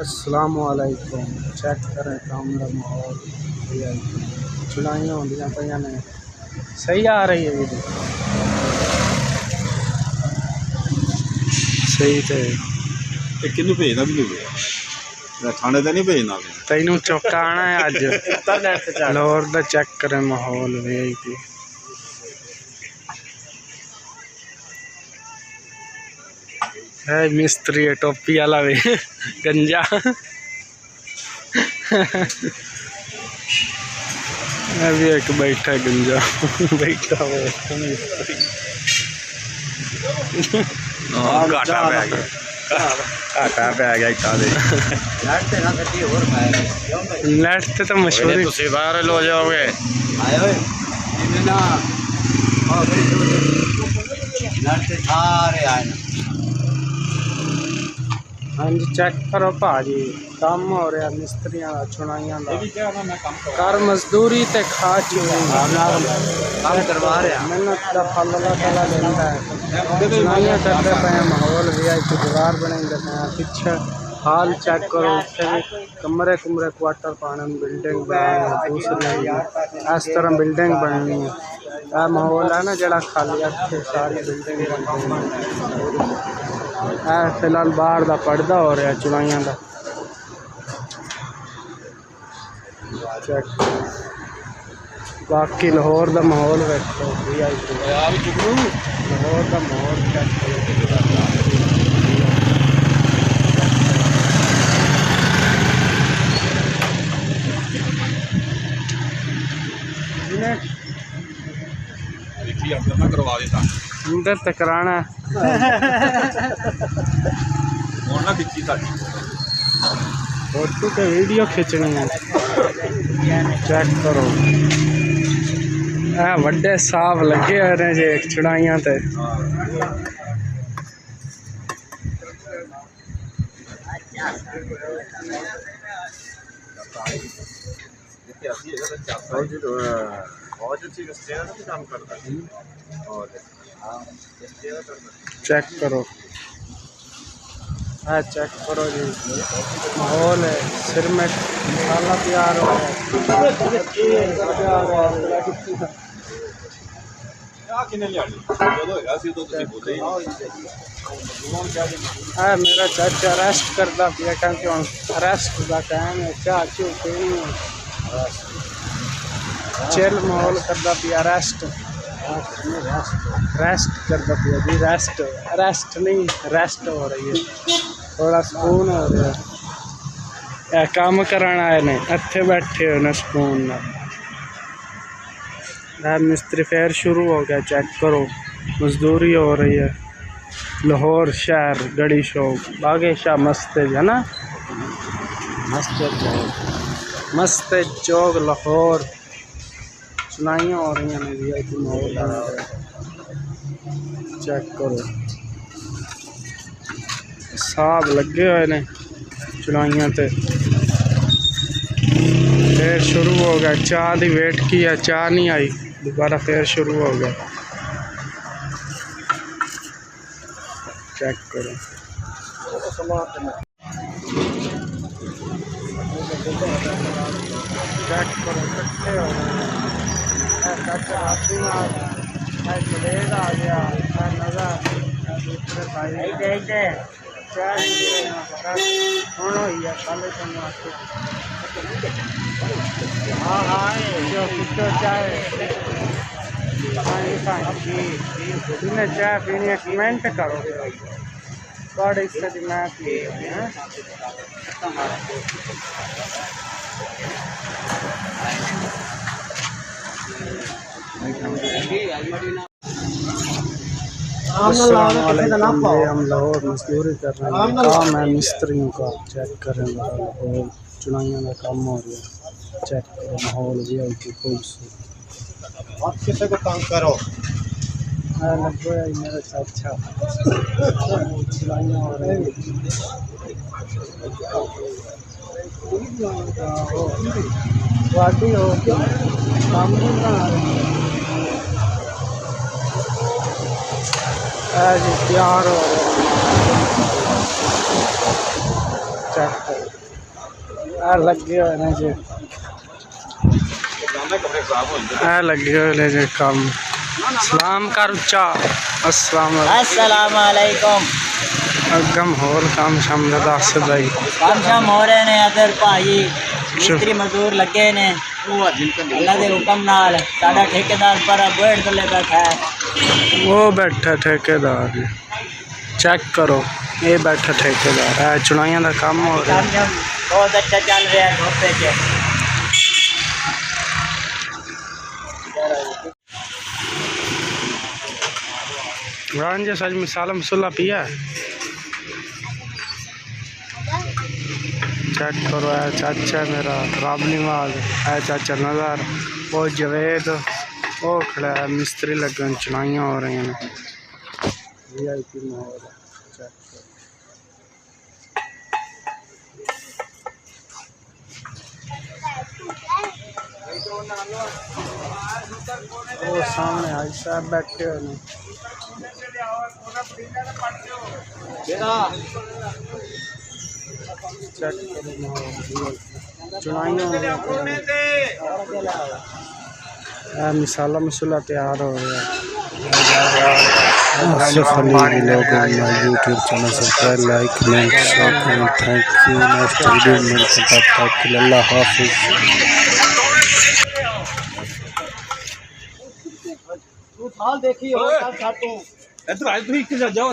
अस्सलाम वालेकुम। चेक करें काम का माहौल, चुनाइयाँ होंदियां पईयां ने। सही आ रही है वीडियो? सही तो किनू भेजना भी नहीं गया थाने तो नहीं भेजना तेनू चौकाना है अज लाहौर का। चेक करें माहौल VIP है। मिस्त्री है टोपी वाला भी गंजा भी एक बैठा गंजा बैठा हुआ मिस्त्री। घाटा पै गया इटा दे नेट तो मशहूर तुसी बाहर लो जाओगे हाँ जी। चेक करो भाजी काम हो रहा मिस्त्रियों का चुनाइयां का। कर मजदूरी ते खा काम करवा रहे मेहनत का फल अल्लाह ताला देता है। चुनाइयां करते पे माहौल VIP दीवार बनाते पे पीछे हाल चेक करो। कमरे कुमरे क्वार्टर पाने बिल्डिंग बनानी दूसरी इस तरह बिल्डिंग बननी है। यह माहौल है ना जरा खाली अच्छे सारी बिल्डिंग बनती है। फिलहाल बाहर का पर्दा हो रहा चुनाइयां का। चेक बाकी लाहौर का माहौल वेखो VIP लाहौर का माहौल चेक करो। करवा देता अंदर तक कराना फोटो के वीडियो खींचनी है। चेक करो वड्डे साफ लगे हुए ने जे चढ़ाइयां ते। चेक करो चेक करो जी माहौल है। सिर में मसाला तैयार हो रहा है। मेरा चाचा रेस्ट करता पिया क्योंकि हम रेस्ट का टाइम है। चाह चू पीनी है चिल माहौल करता पिया रेस्ट करता पिया जी। रेस्ट नहीं रेस्ट हो रही है। थोड़ा सुकून हो रहा है। काम कराना आए ने इत्थे बैठे हो ना सुकून ना। मिस्त्री फिर शुरू हो गया। चेक करो मजदूरी हो रही है। लाहौर शहर गड़ी शौक बागे शाह मस्जिद है ना मस्जिद चौक लाहौर। चुनाइयाँ हो रही हैं VIP माहौल। चेक करो साहब लगे हुए ने चुनाइयां ते। फिर शुरू हो गया चाह की वेट की है चाह नहीं आई दोबारा फिर शुरू हो गया। चेक करो चेक करो इकट्ठे हो गए आ गया नजर दूसरे भाई चाय पीनी है कमेंट करो थोड़ी इससे मैं पी हम लाहौर मजदूरी कर रहे हैं। काम है मिस्त्रियों का। चेक करें लाहौर चुनाइयों का काम हो रहा है। चेक करो माहौल VIP खूबसूरत। आप किसी को तंग करो लगो मेरा चाचा चुनाइयाँ हो रही हैं। वादी हो काम नहीं बना रहे जी तैयार हो रहे चेक करो आ लगे हुए ने जी आ लगे हुए ने जी काम सलाम कर उच्चा अस्सलाम अस्सलामुअलैकुम। अगम होर काम शाम दा दस भाई काम शाम हो रहे ने अदर भाई मिस्त्री मजदूर लगे ने अल्लाह दे हुक्म नाल साडा ठेकेदार पर बेड़ थले बैठा है। वो बैठा ठेकेदार चेक करो ये बैठा ठेकेदार है चुनाइयां दा काम हो रहा काम शाम बहुत अच्छा चल रहा है धोपे च। रांझे सच मिसाल मसूला पिया चेक करो है चाचा मेरा राब नवाज है चाचा नज़र वो जवेद वो खड़ा है मिस्त्री लगन चुनाइयाँ हो रही हैं VIP माहौल है चेक करो वो सामने आई साहब बैठे हुए हैं चेक करो माहौल चुनाइयाँ मिसाला मसूला तैयार हो रहा है YouTube channel subscribe like comment share करें थैंक यू नेक्स्ट वीडियो में तब तक अल्लाह हाफिज़। देखी हो इधर आज तो जाओ